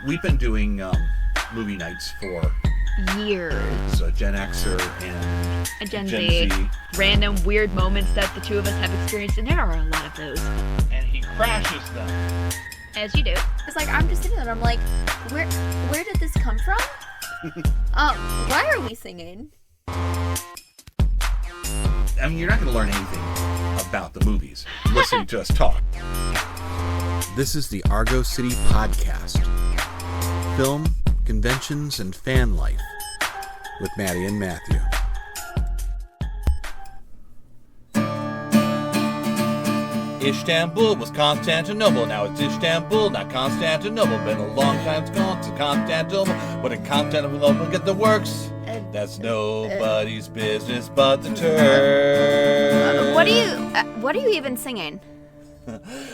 We've been doing movie nights for years. So Gen Xer and a Gen Z. Random weird moments that the two of us have experienced, and there are a lot of those. And he crashes them. As you do. It's like, I'm just sitting there and I'm like, where did this come from? Why are we singing? I mean, you're not going to learn anything about the movies listening to us talk. This is the Argo City Podcast. Film, conventions, and fan life with Maddie and Matthew. Istanbul was Constantinople. Now it's Istanbul, not Constantinople. Been a long time gone to Constantinople. But in Constantinople get the works. That's nobody's business but the Turks. What are you even singing?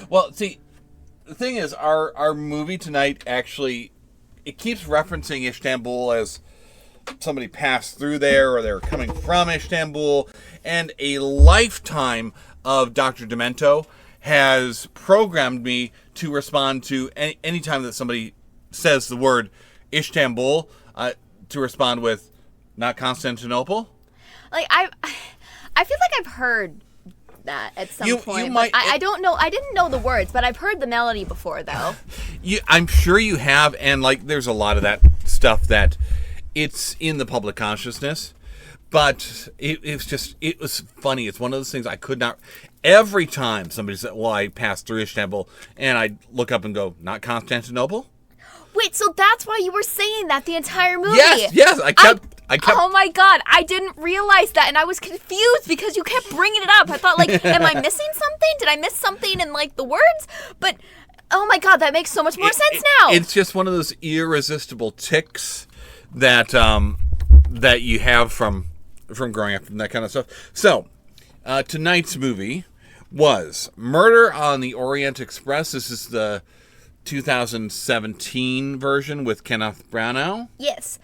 Well, see, the thing is, our movie tonight actually, it keeps referencing Istanbul as somebody passed through there or they're coming from Istanbul, and a lifetime of Dr. Demento has programmed me to respond to any time that somebody says the word Istanbul, to respond with, not Constantinople. Like, I feel like I've heard that at some point. You might, I don't know. I didn't know the words, but I've heard the melody before, though. I'm sure you have, and like, there's a lot of that stuff that it's in the public consciousness. But it was funny. It's one of those things I could not. Every time somebody said, well, I passed through Istanbul, and I look up and go, not Constantinople? Wait, so that's why you were saying that the entire movie? Yes. I kept. Oh my God, I didn't realize that, and I was confused because you kept bringing it up. I thought, like, am I missing something? Did I miss something in, like, the words? But, oh my God, that makes so much more sense now. It's just one of those irresistible tics that that you have from growing up and that kind of stuff. So, tonight's movie was Murder on the Orient Express. This is the 2017 version with Kenneth Branagh. Yes.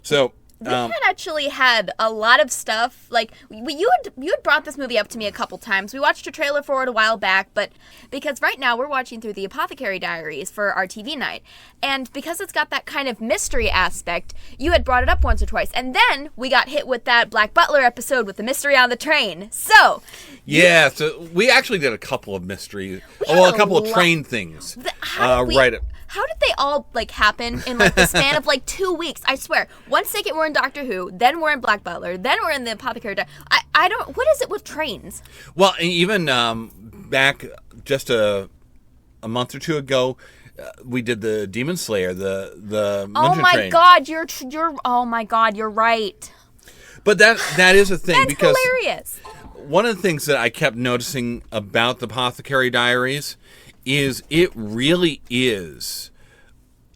So, we had actually had a lot of stuff. Like, you had brought this movie up to me a couple times. We watched a trailer for it a while back, but because right now we're watching through the Apothecary Diaries for our TV night, and because it's got that kind of mystery aspect, you had brought it up once or twice, and then we got hit with that Black Butler episode with the mystery on the train. So yeah, so we actually did a couple of mystery, a couple of train things. How did they all, like, happen in, like, the span of, like, 2 weeks? I swear. One second we're in Doctor Who, then we're in Black Butler, then we're in the Apothecary Diaries. I don't... What is it with trains? Well, even back just a month or two ago, we did the Demon Slayer, the Munchen train. Oh my God, you're right. But that is a thing. That's because hilarious. One of the things that I kept noticing about the Apothecary Diaries is it really is.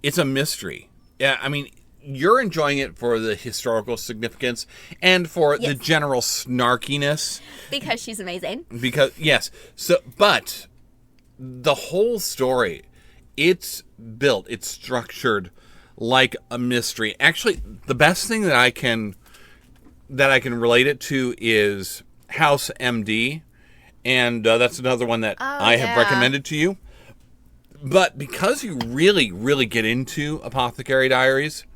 It's a mystery. Yeah, I mean, you're enjoying it for the historical significance and for the general snarkiness. Because she's amazing. Yes. So, but the whole story, it's built, it's structured like a mystery. Actually, the best thing that I can relate it to is House MD. And that's another one that I have recommended to you. But because you really, really get into Apothecary Diaries,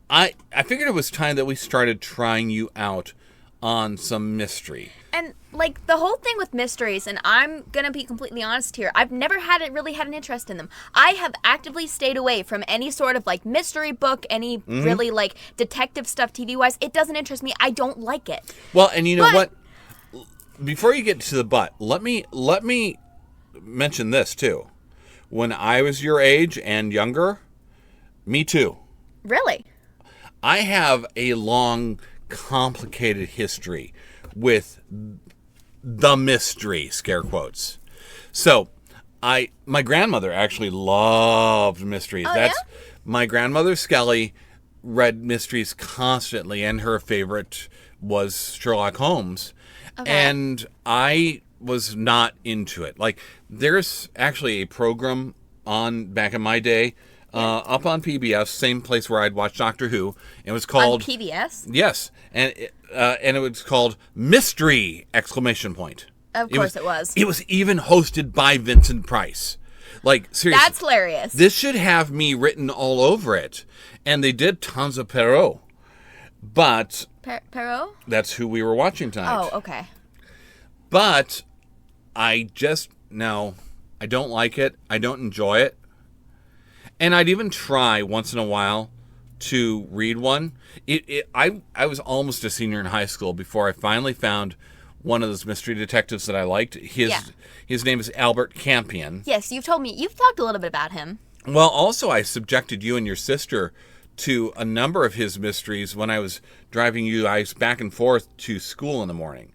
I figured it was time that we started trying you out on some mystery. And, like, the whole thing with mysteries, and I'm going to be completely honest here, I've never really had an interest in them. I have actively stayed away from any sort of, like, mystery book, any really, like, detective stuff TV-wise. It doesn't interest me. I don't like it. Well, and you know what? Before you get to the but, let me mention this too. When I was your age and younger, me too. Really? I have a long, complicated history with the mystery, scare quotes. So, my grandmother actually loved mysteries. My grandmother Skelly read mysteries constantly, and her favorite was Sherlock Holmes. Okay. And I was not into it. Like, there's actually a program back in my day, up on PBS, same place where I'd watch Doctor Who. It was called... On PBS? Yes. And it was called Mystery! Of course it was. It was even hosted by Vincent Price. Like, seriously. That's hilarious. This should have me written all over it. And they did tons of Perrault. But Perrault? that's who we were watching tonight. Oh, okay. But I don't like it. I don't enjoy it. And I'd even try once in a while to read one. I was almost a senior in high school before I finally found one of those mystery detectives that I liked. His name is Albert Campion. Yes, you've told me. You've talked a little bit about him. Well, also I subjected you and your sister to a number of his mysteries when I was driving you guys back and forth to school in the morning.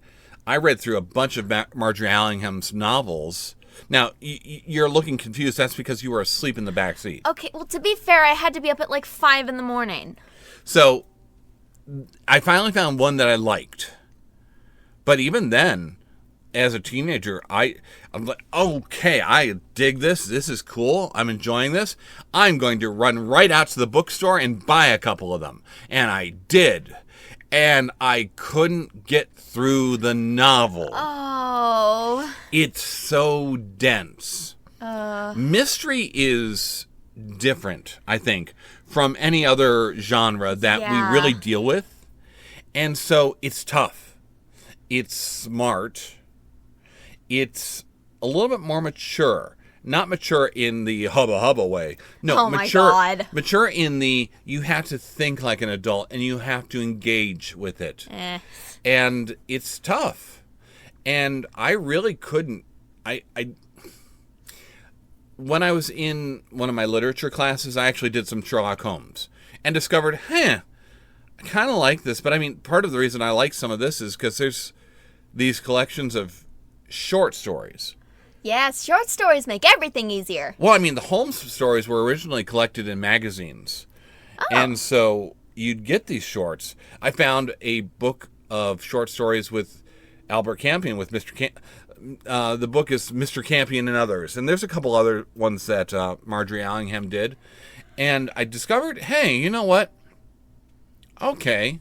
I read through a bunch of Marjorie Allingham's novels. Now, you're looking confused. That's because you were asleep in the back seat. Okay, well, to be fair, I had to be up at like 5 in the morning. So, I finally found one that I liked. But even then, as a teenager, I'm like, okay, I dig this. This is cool. I'm enjoying this. I'm going to run right out to the bookstore and buy a couple of them. And I did. And I couldn't get through the novel. Oh. It's so dense. Mystery is different, I think, from any other genre that we really deal with. And so it's tough. It's smart. It's a little bit more mature. Not mature in the hubba way. No, mature in the you have to think like an adult and you have to engage with it. And it's tough. And I really couldn't. When I was in one of my literature classes, I actually did some Sherlock Holmes and discovered, I kind of like this. But I mean, part of the reason I like some of this is because there's these collections of short stories. Yes, short stories make everything easier. Well, I mean, the Holmes stories were originally collected in magazines. Oh. And so you'd get these shorts. I found a book of short stories with Albert Campion, with Mr. The book is Mr. Campion and Others. And there's a couple other ones that Marjorie Allingham did. And I discovered, hey, you know what? Okay.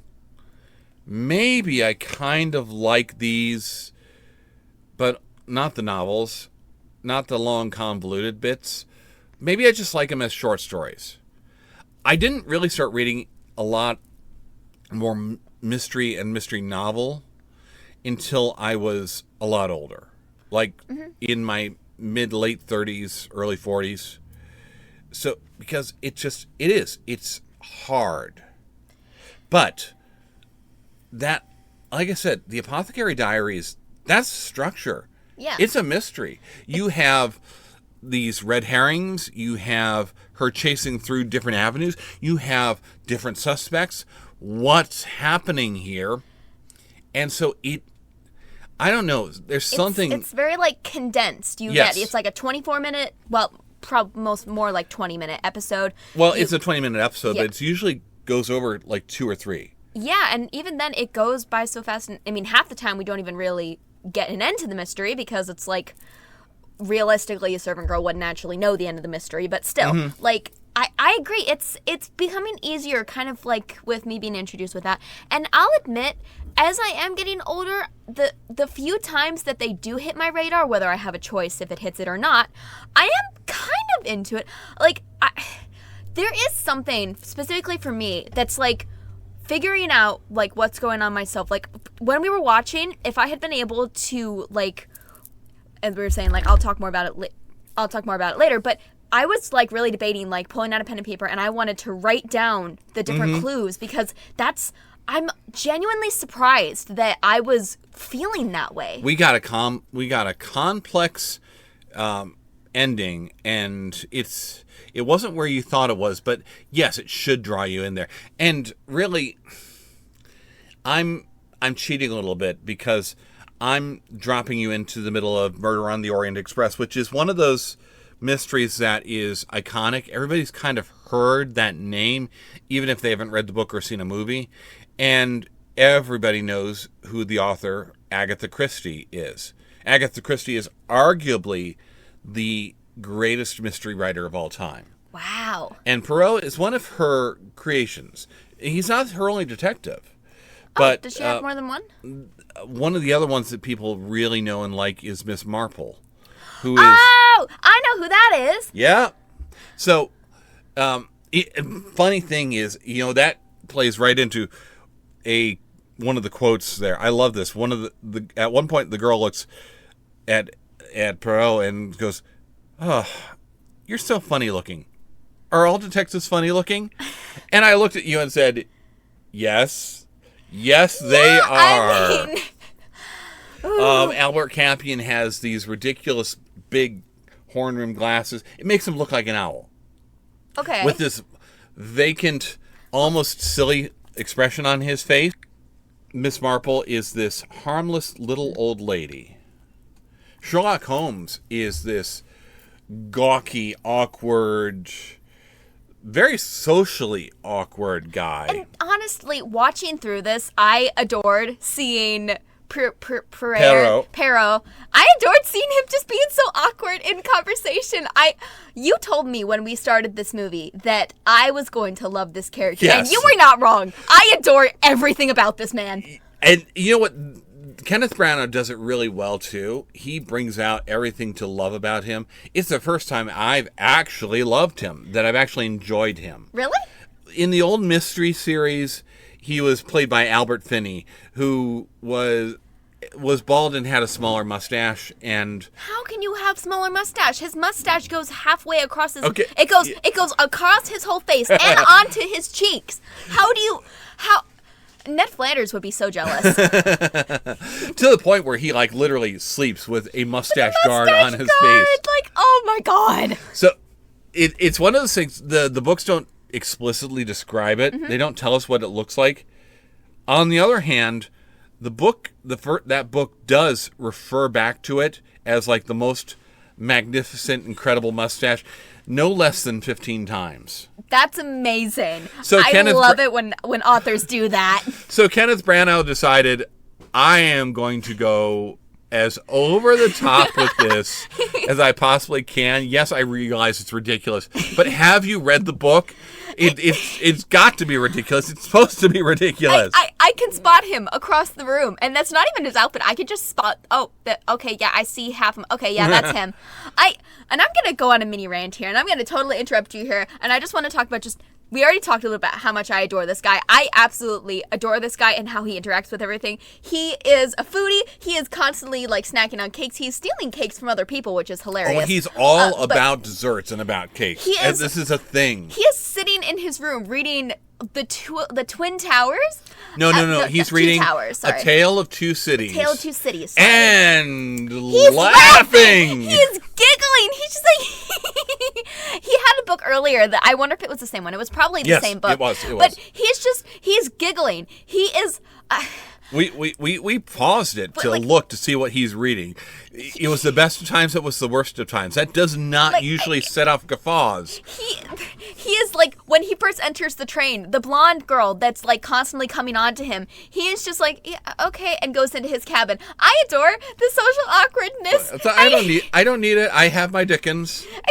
Maybe I kind of like these, but not the novels, not the long convoluted bits. Maybe I just like them as short stories. I didn't really start reading a lot more mystery and mystery novel until I was a lot older. Like in my mid-late 30s, early 40s. So, because it's hard. But that, like I said, the Apothecary Diaries, that's structure. Yeah. It's a mystery. You have these red herrings. You have her chasing through different avenues. You have different suspects. What's happening here? And so I don't know. There's something. It's very like condensed. It's like a 24-minute, well, more like 20-minute episode. Well, it's a 20-minute episode, but it usually goes over like 2 or 3. Yeah, and even then it goes by so fast. And, I mean, half the time we don't even really get an end to the mystery because it's like, realistically, a servant girl wouldn't actually know the end of the mystery. But still, like, I agree. It's becoming easier, kind of like with me being introduced with that. And I'll admit, as I am getting older, the few times that they do hit my radar, whether I have a choice if it hits it or not, I am kind of into it. Like, there is something specifically for me that's like figuring out like what's going on myself. Like when we were watching, if I had been able to, like, as we were saying, like I'll talk more about it later, but I was like really debating like pulling out a pen and paper, and I wanted to write down the different clues because I'm genuinely surprised that I was feeling that way. We got a complex ending, and it wasn't where you thought it was, but yes, it should draw you in there. And really, I'm cheating a little bit because I'm dropping you into the middle of Murder on the Orient Express, which is one of those mysteries that is iconic. Everybody's kind of heard that name, even if they haven't read the book or seen a movie. And everybody knows who the author, Agatha Christie, is. Agatha Christie is arguably the greatest mystery writer of all time. Wow. And Poirot is one of her creations. He's not her only detective. But does she have more than one? One of the other ones that people really know and like is Miss Marple, who is I know who that is. Yeah. So, funny thing is, that plays right into one of the quotes there. I love this. One of the at one point the girl looks at Poirot and goes, "Oh, you're so funny looking. Are all detectives funny looking?" And I looked at you and said, "Yes, they are." Albert Campion has these ridiculous big horn rimmed glasses. It makes him look like an owl. Okay. With this vacant, almost silly expression on his face. Miss Marple is this harmless little old lady. Sherlock Holmes is this gawky, awkward, very socially awkward guy. And honestly, watching through this, I adored seeing Perot. I adored seeing him just being so awkward in conversation. You told me when we started this movie that I was going to love this character, yes. and you were not wrong. I adore everything about this man. And you know what? Kenneth Branagh does it really well, too. He brings out everything to love about him. It's the first time I've actually loved him, that I've actually enjoyed him. Really? In the old Mystery series, he was played by Albert Finney, who was bald and had a smaller mustache. And how can you have smaller mustache? His mustache goes halfway across his... Okay. It goes across his whole face and onto his cheeks. How... Ned Flanders would be so jealous. To the point where he literally sleeps with a mustache guard on his face. Oh my god. So it's one of those things. The books don't explicitly describe it. Mm-hmm. They don't tell us what it looks like. On the other hand, the book that book does refer back to it as the most magnificent, incredible mustache, no less than 15 times. That's amazing. So I love it when authors do that. So Kenneth Branagh decided, I am going to go as over the top with this as I possibly can. Yes, I realize it's ridiculous, but have you read the book? It's got to be ridiculous. It's supposed to be ridiculous. I can spot him across the room, and that's not even his outfit. I could just spot. Okay, yeah, I see half him. Okay, yeah, that's him. And I'm gonna go on a mini rant here, and I'm gonna totally interrupt you here, and I just want to talk about we already talked a little about how much I adore this guy. I absolutely adore this guy and how he interacts with everything. He is a foodie. He is constantly snacking on cakes. He's stealing cakes from other people, which is hilarious. Oh, he's all about desserts and about cakes. This is a thing. He is sitting in his room reading the Twin Towers. No. He's reading Towers, A Tale of Two Cities. Tale of Two Cities. Sorry. And he's laughing. He is giggling. He's just he had a book earlier that I wonder if it was the same one. It was probably the same book. It was. But he's giggling. He is. We paused it to look to see what he's reading. It was the best of times. It was the worst of times. That does not usually set off guffaws. He is when he first enters the train, the blonde girl that's constantly coming on to him. He is just yeah, okay, and goes into his cabin. I adore the social awkwardness. So I don't need it. I have my Dickens. Exactly.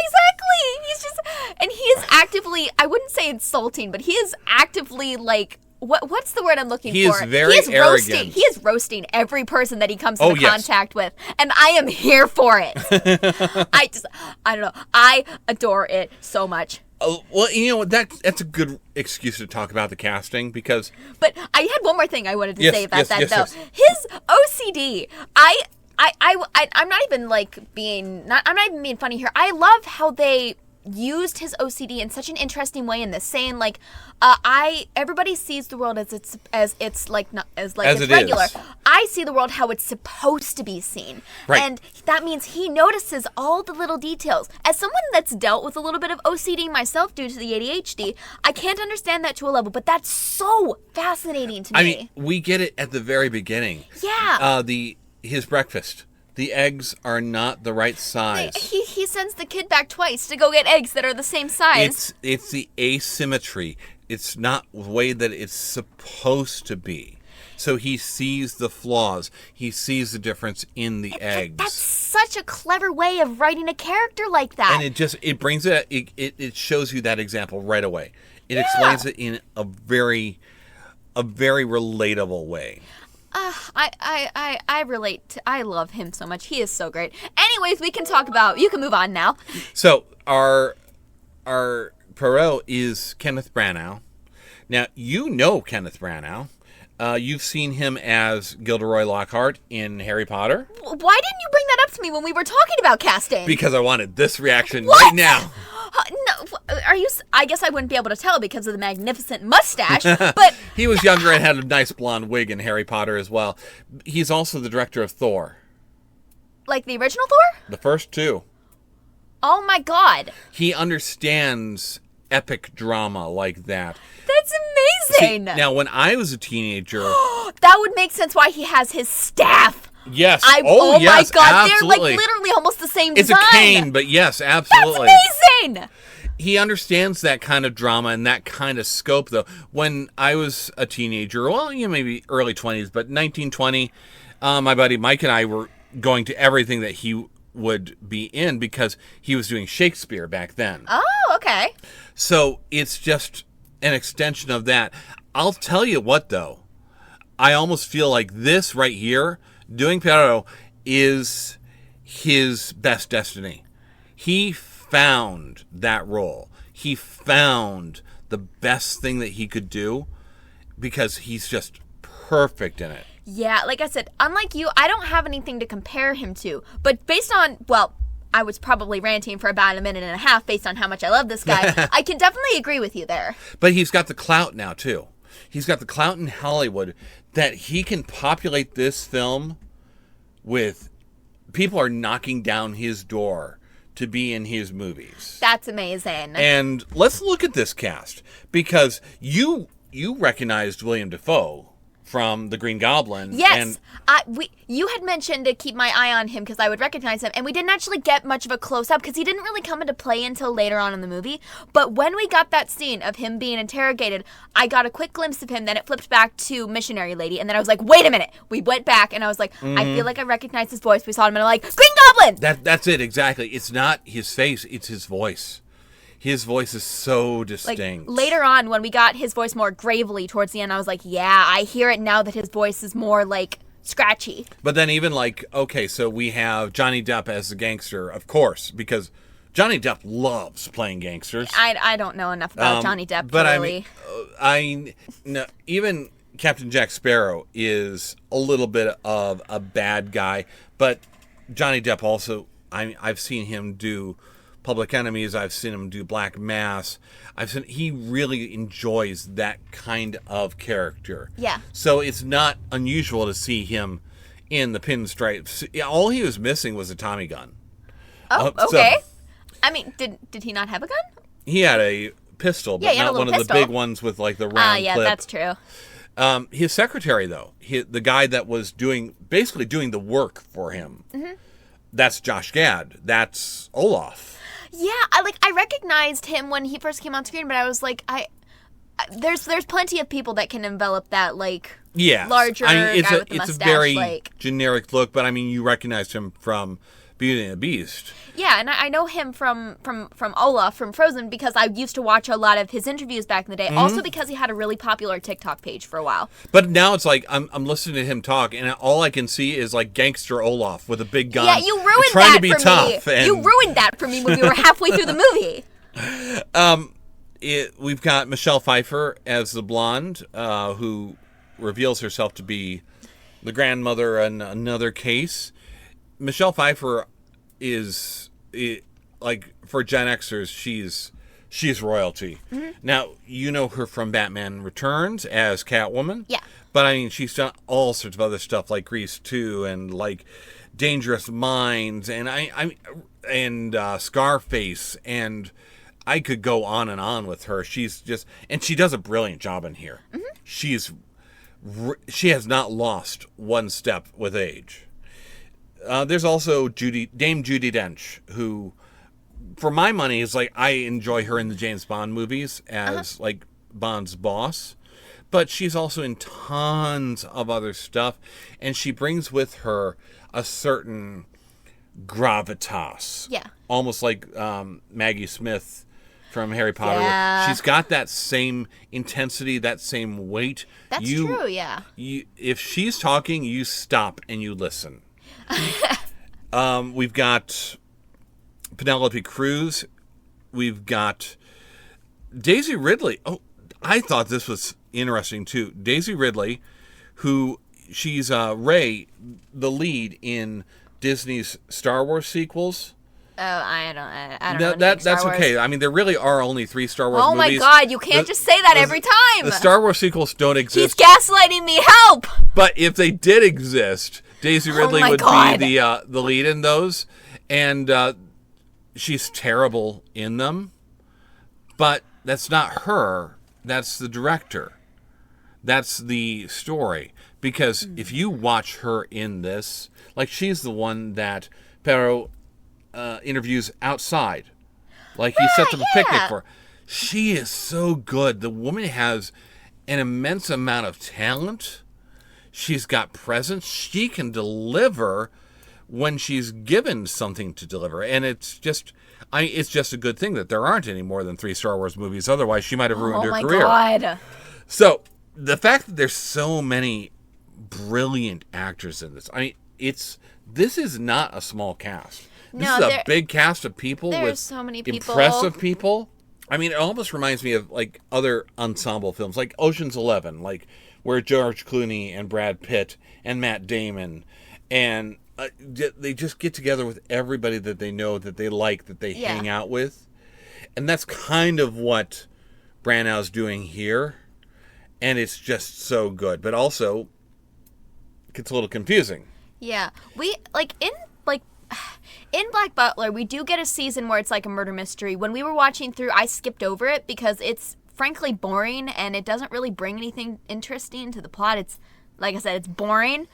He's just, and he is actively. I wouldn't say insulting, but he is actively What's the word I'm looking for? He is very arrogant. He is roasting every person that he comes into contact with, and I am here for it. I don't know. I adore it so much. Well, you know what? That's a good excuse to talk about the casting because. But I had one more thing I wanted to say about that though. Yes. His OCD. I'm not even being funny here. I love how they used his OCD in such an interesting way in this, saying everybody sees the world as it's regular. Is. I see the world how it's supposed to be seen, right. And that means he notices all the little details. As someone that's dealt with a little bit of OCD myself due to the ADHD, I can't understand that to a level, but that's so fascinating to me. I mean, we get it at the very beginning. Yeah. His breakfast. The eggs are not the right size. He sends the kid back twice to go get eggs that are the same size. It's the asymmetry. It's not the way that it's supposed to be. So he sees the flaws. He sees the difference in the eggs. That's such a clever way of writing a character like that. And it brings it shows you that example right away. It explains it in a very relatable way. I relate. I love him so much. He is so great. Anyways, you can move on now. So our Poirot is Kenneth Branagh. Now, you know Kenneth Branagh. You've seen him as Gilderoy Lockhart in Harry Potter. Why didn't you bring that up to me when we were talking about casting? Because I wanted this reaction right now. No, are you? I guess I wouldn't be able to tell because of the magnificent mustache. But He was younger and had a nice blonde wig in Harry Potter as well. He's also the director of Thor. like the original Thor? The first two. Oh my god. He understands epic drama like that. That's amazing. See, now, when I was a teenager... That would make sense why he has his staff. Yes. Oh yes, my god, absolutely. they're like literally almost the same It's design. a cane, but yes, absolutely. That's amazing. He understands that kind of drama and that kind of scope, though. When I was a teenager, well, maybe early 20s, but 1920, my buddy Mike and I were going to everything that he would be in because he was doing Shakespeare back then. Oh, okay. So it's just an extension of that. I'll tell you what, though. I almost feel like this right here, doing Poirot, is his best destiny. He found that role. He found the best thing that he could do because he's just perfect in it. Yeah, like I said, unlike you, I don't have anything to compare him to. But based on, well, I was probably ranting for about a minute and a half based on how much I love this guy. I can definitely agree with you there. But he's got the clout now, too. He's got the clout in Hollywood that he can populate this film with people are knocking down his door to be in his movies. That's amazing. And let's look at this cast because you recognized William Dafoe from The Green Goblin. Yes, you had mentioned to keep my eye on him because I would recognize him, and we didn't actually get much of a close-up because he didn't really come into play until later on in the movie. But when we got that scene of him being interrogated, I got a quick glimpse of him, then it flipped back to Missionary Lady, and then I was like, wait a minute. We went back, and I was like, I feel like I recognize his voice. We saw him, and I'm like, Green Goblin! That's it, exactly. It's not his face, it's his voice. His voice is so distinct. Like, later on, when we got his voice more gravely towards the end, I was like, yeah, I hear it now that his voice is more, like, scratchy. But then even, like, okay, so we have Johnny Depp as the gangster, of course, because Johnny Depp loves playing gangsters. I don't know enough about Johnny Depp, but really. No, even Captain Jack Sparrow is a little bit of a bad guy, but Johnny Depp also, I've seen him do Public Enemies, I've seen him do Black Mass. He really enjoys that kind of character. Yeah. So it's not unusual to see him in the pinstripes. All he was missing was a Tommy gun. Oh, okay. I mean, did he not have a gun? He had a pistol, but not one of the big ones with like the round yeah, clip. that's true. His secretary, though, the guy that was basically doing the work for him, that's Josh Gad. That's Olaf. Yeah, I recognized him when he first came on screen, but I was like, there's plenty of people that can envelop that larger guy with the mustache. It's a very generic look, but I mean, you recognized him from Beauty and the Beast. Yeah, and I know him from Olaf from Frozen because I used to watch a lot of his interviews back in the day. Also because he had a really popular TikTok page for a while. But now it's like I'm listening to him talk, and all I can see is like gangster Olaf with a big gun. Yeah, you ruined trying that to be for tough. me. You ruined that for me when we were halfway through the movie. We've got Michelle Pfeiffer as the blonde, who reveals herself to be the grandmother in another case. Michelle Pfeiffer is like for Gen Xers, she's royalty. Now you know her from Batman Returns as Catwoman. Yeah, but I mean she's done all sorts of other stuff like Grease 2 and like Dangerous Minds and Scarface, and I could go on and on with her. She's just, and she does a brilliant job in here. She has not lost one step with age. There's also Dame Judi Dench, who, for my money, is like, I enjoy her in the James Bond movies as like Bond's boss, but she's also in tons of other stuff, and she brings with her a certain gravitas. Yeah. Almost like Maggie Smith from Harry Potter. Yeah. She's got that same intensity, that same weight. That's true, yeah. If she's talking, you stop and you listen. We've got Penelope Cruz. We've got Daisy Ridley. Oh, I thought this was interesting, too. Daisy Ridley, who she's Rey, the lead in Disney's Star Wars sequels. Oh, I don't know. That's okay. I mean, there really are only 3 Star Wars movies. Oh my God, you can't just say that every time. The Star Wars sequels don't He's exist. gaslighting me. Help! But if they did exist, Daisy Ridley would be the lead in those, and she's terrible in them. But that's not her. That's the director. That's the story. Because if you watch her in this, like she's the one that Pero interviews outside. Like he sets up a picnic for her. She is so good. The woman has an immense amount of talent. She's got presence. She can deliver when she's given something to deliver. And it's just a good thing that there aren't any more than 3 Star Wars movies. Otherwise, she might have ruined her career. Oh my God. So the fact that there's so many brilliant actors in this, I mean, this is not a small cast. This is a big cast of people with so many people. Impressive people. I mean, it almost reminds me of like other ensemble films, like Ocean's 11, like where George Clooney and Brad Pitt and Matt Damon, and they just get together with everybody that they know, that they like, that they hang out with. And that's kind of what Brandau's doing here. And it's just so good. But also, it gets a little confusing. Yeah. In Black Butler, we do get a season where it's like a murder mystery. When we were watching through, I skipped over it because it's frankly boring and it doesn't really bring anything interesting to the plot. It's, like I said, it's boring.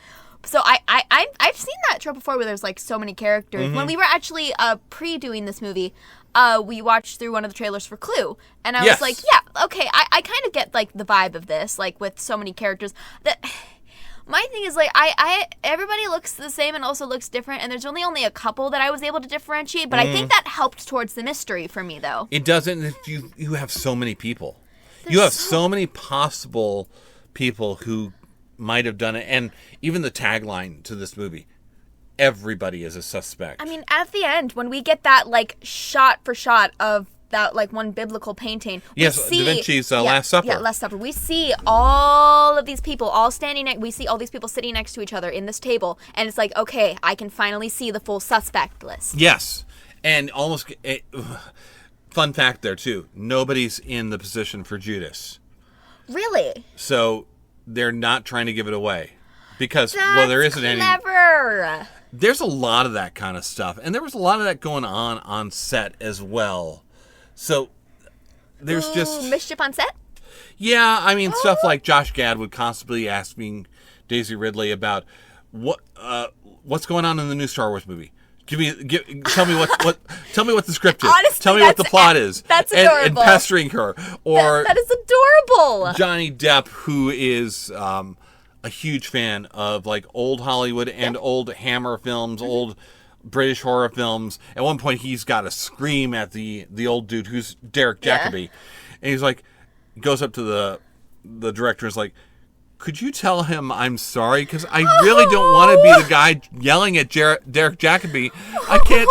So I've seen that trope before where there's like so many characters. Mm-hmm. When we were actually pre-doing this movie, we watched through one of the trailers for Clue. And I was like, yeah, okay, I kind of get like the vibe of this, like with so many characters. My thing is, like, everybody looks the same and also looks different, and there's only a couple that I was able to differentiate, but I think that helped towards the mystery for me, though. It doesn't. You have so many people. You have so many possible people who might have done it, and even the tagline to this movie, everybody is a suspect. I mean, at the end, when we get that, like, shot for shot of that, like, one biblical painting. Yes, Da Vinci's Last Supper. Yeah, Last Supper. We see all of these people all standing we see all these people sitting next to each other in this table, and it's like, okay, I can finally see the full suspect list. Yes, and almost, fun fact there, too, nobody's in the position for Judas. Really? So, they're not trying to give it away. Because, there isn't clever. There's a lot of that kind of stuff, and there was a lot of that going on set as well. So, there's just mischief on set? Yeah, I mean, stuff like Josh Gad would constantly asking Daisy Ridley about what's going on in the new Star Wars movie. Tell me what the script is. Honestly, tell me what the plot is. That's adorable. And pestering her. Or that is adorable. Johnny Depp, who is a huge fan of like old Hollywood and old Hammer films, old British horror films. At one point, he's got to scream at the old dude who's Derek Jacobi, and he's like, goes up to the director, and is like, could you tell him I'm sorry? Because I really don't want to be the guy yelling at Derek Jacobi. I can't.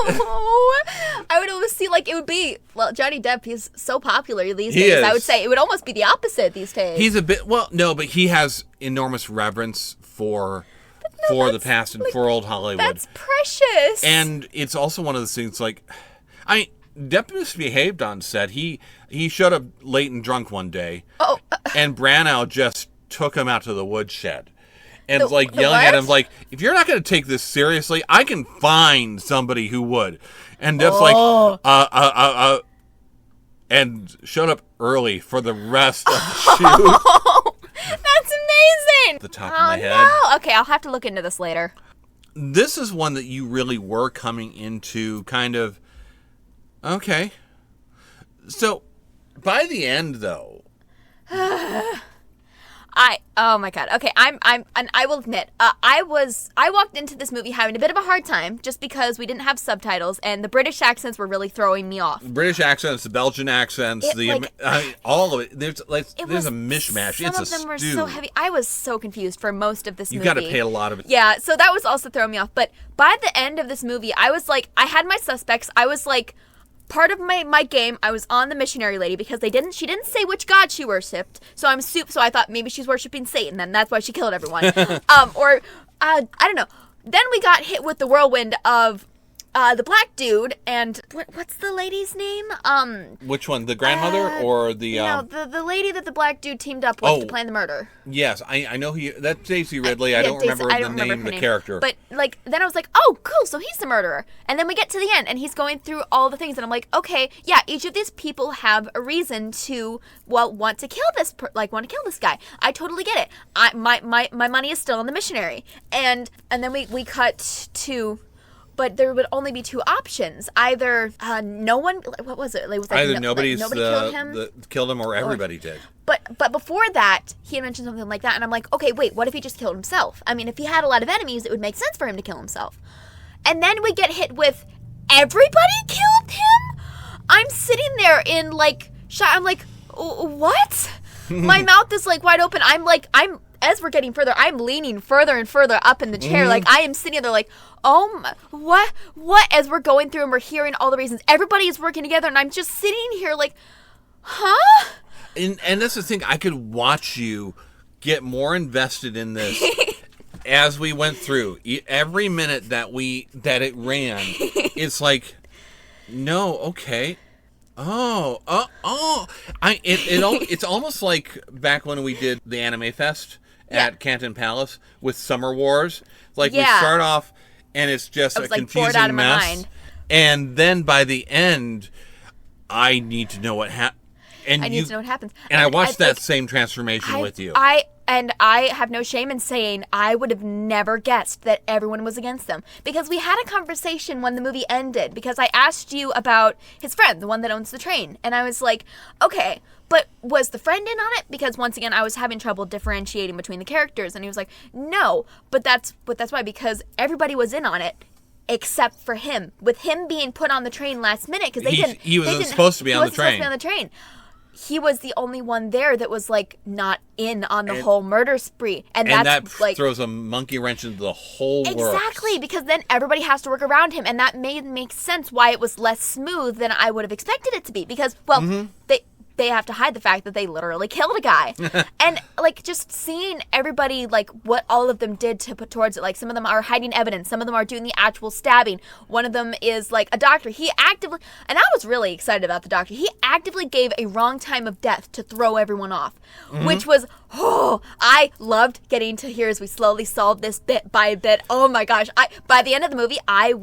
I would almost see like it would be, well, Johnny Depp, he's so popular these days. I would say it would almost be the opposite these days. He's a bit, well, no, but he has enormous reverence for the past and for old Hollywood. That's precious. And it's also one of those things like, I mean, Depp misbehaved on set. He showed up late and drunk one day. Oh. And Brandau just took him out to the woodshed. And yelling at him like, if you're not going to take this seriously, I can find somebody who would. And Depp's like, and showed up early for the rest of the shoot. That's amazing. The top of my head. No. Okay, I'll have to look into this later. This is one that you really were coming into kind of, okay. So, by the end, though. Oh my god. Okay, and I will admit, I walked into this movie having a bit of a hard time just because we didn't have subtitles and the British accents were really throwing me off. British accents, the Belgian accents, all of it. There's a mishmash. Some of them were so heavy. I was so confused for most of this movie. You got to pay a lot of it. Yeah, so that was also throwing me off. But by the end of this movie, I was like, I had my suspects. I was like, part of my game, I was on the missionary lady because she didn't say which god she worshipped. So I thought maybe she's worshiping Satan, and that's why she killed everyone. I don't know. Then we got hit with the whirlwind of the black dude and what's the lady's name? Which one, the grandmother or the? The lady that the black dude teamed up with to plan the murder. Yes, I know that's Daisy Ridley. I don't remember the name of the character. But then I was like, oh, cool, so he's the murderer. And then we get to the end, and he's going through all the things, and I'm like, okay, yeah, each of these people have a reason to want to kill this guy. I totally get it. My money is still on the missionary, and then we cut to. But there would only be two options. Either no one... What was it? Either nobody killed him or everybody did. But before that, he had mentioned something like that. And I'm like, okay, wait, what if he just killed himself? I mean, if he had a lot of enemies, it would make sense for him to kill himself. And then we get hit with everybody killed him? I'm sitting there in shock. I'm like, what? My mouth is wide open. As we're getting further, I'm leaning further and further up in the chair. Mm-hmm. I am sitting there oh my, what? As we're going through and we're hearing all the reasons, everybody is working together, and I'm just sitting here huh? And that's the thing. I could watch you get more invested in this as we went through. Every minute that it ran, it's like, no, okay. It's almost like back when we did the Anime Fest at Canton Palace with Summer Wars. We start off and it's just a confusing mess. And then by the end, I need to know what happens. I need to know what happens. And I watched that same transformation with you. I have no shame in saying I would have never guessed that everyone was against them. Because we had a conversation when the movie ended. Because I asked you about his friend, the one that owns the train. And I was like, okay, but was the friend in on it? Because once again, I was having trouble differentiating between the characters. And he was like, no, but that's why. Because everybody was in on it. Except for him. With him being put on the train last minute. Because he wasn't supposed to be on the train. He was the only one there that was not in on the whole murder spree, and that throws a monkey wrench into the whole world. Exactly, because then everybody has to work around him, and that make sense why it was less smooth than I would have expected it to be. Because they have to hide the fact that they literally killed a guy, and just seeing everybody what all of them did to put towards it. Some of them are hiding evidence, some of them are doing the actual stabbing. One of them is a doctor. He actively, and I was really excited about the doctor. He actively gave a wrong time of death to throw everyone off, which was I loved getting to hear as we slowly solved this bit by bit. Oh my gosh! By the end of the movie, I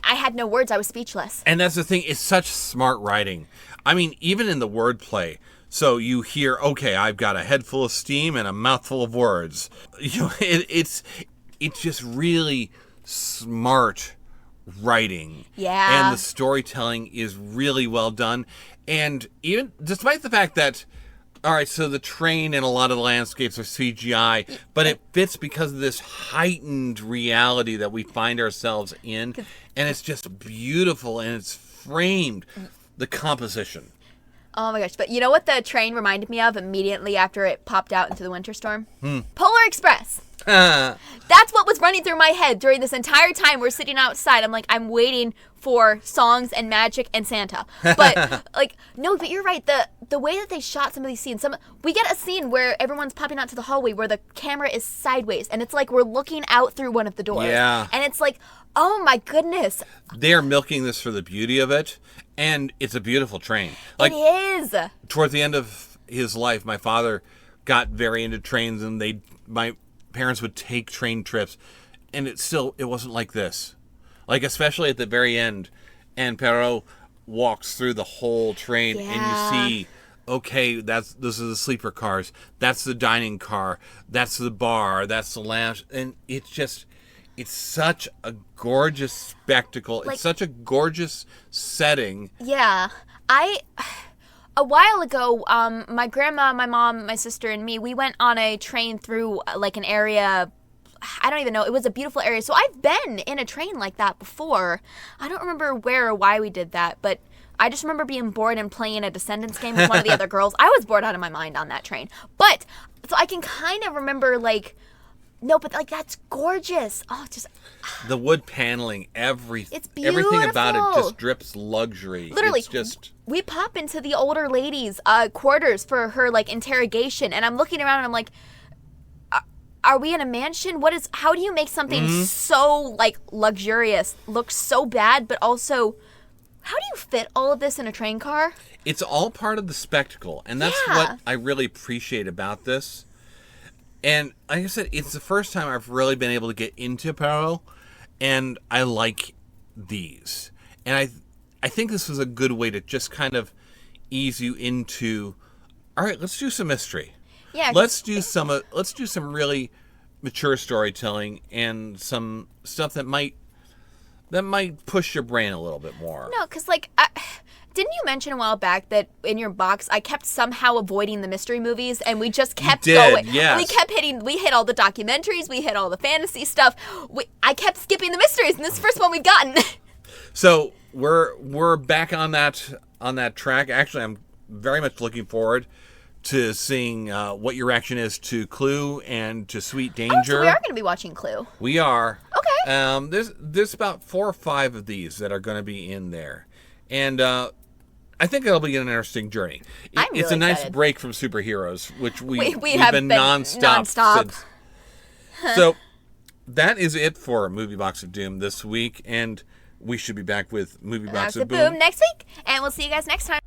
had no words. I was speechless. And that's the thing. It's such smart writing. I mean, even in the wordplay. So you hear, okay, I've got a head full of steam and a mouthful of words. It's just really smart writing. Yeah. And the storytelling is really well done. And even despite the fact that, all right, so the train and a lot of the landscapes are CGI, but it fits because of this heightened reality that we find ourselves in. And it's just beautiful and it's framed. The composition. Oh my gosh. But you know what the train reminded me of immediately after it popped out into the winter storm? Polar Express. That's what was running through my head during this entire time we're sitting outside. I'm waiting for songs and magic and Santa. But no, but you're right. The way that they shot some of these scenes, we get a scene where everyone's popping out to the hallway where the camera is sideways and it's we're looking out through one of the doors. Yeah. And it's oh my goodness. They're milking this for the beauty of it. And it's a beautiful train. It is. Towards the end of his life, my father got very into trains, and my parents would take train trips, and it wasn't like this. Especially at the very end, and Perrault walks through the whole train, and you see, okay, those are the sleeper cars, that's the dining car, that's the bar, that's the lounge, and it's such a gorgeous spectacle. It's such a gorgeous setting. Yeah. A while ago, my grandma, my mom, my sister, and me, we went on a train through like an area. I don't even know. It was a beautiful area. So I've been in a train like that before. I don't remember where or why we did that, but I just remember being bored and playing a Descendants game with one of the other girls. I was bored out of my mind on that train. But, so I can kind of remember, like, no, but, like, that's gorgeous. Oh, just... The wood paneling, It's everything about it beautiful. just drips luxury. Literally, It's just... we pop into the older lady's quarters for her, like, interrogation, and I'm looking around and I'm like, are we in a mansion? How do you make something so, like, luxurious look so bad, but also, how do you fit all of this in a train car? It's all part of the spectacle, and that's Yeah. what I really appreciate about this. And like I said, it's the first time I've really been able to get into Peril, and I like these. And I think this was a good way to just kind of ease you into, all right, let's do some mystery. Yeah. Let's do some really mature storytelling and some stuff that might push your brain a little bit more. No, because, like, didn't you mention a while back that in your box I kept somehow avoiding the mystery movies and we just kept going? Yes. We hit all the documentaries, we hit all the fantasy stuff. I kept skipping the mysteries, and this is the first one we've gotten. So we're back on that track. Actually, I'm very much looking forward to seeing what your reaction is to Clue and to Sweet Danger. Oh, so we are going to be watching Clue. We are. Okay. There's about 4 or 5 of these that are going to be in there, and I think it'll be an interesting journey. I'm It's really a nice excited. break from superheroes, which we've have been been nonstop. nonstop. Since. So that is it for Movie Box of Doom this week, and we should be back with Movie Box of Boom Next week, and we'll see you guys next time.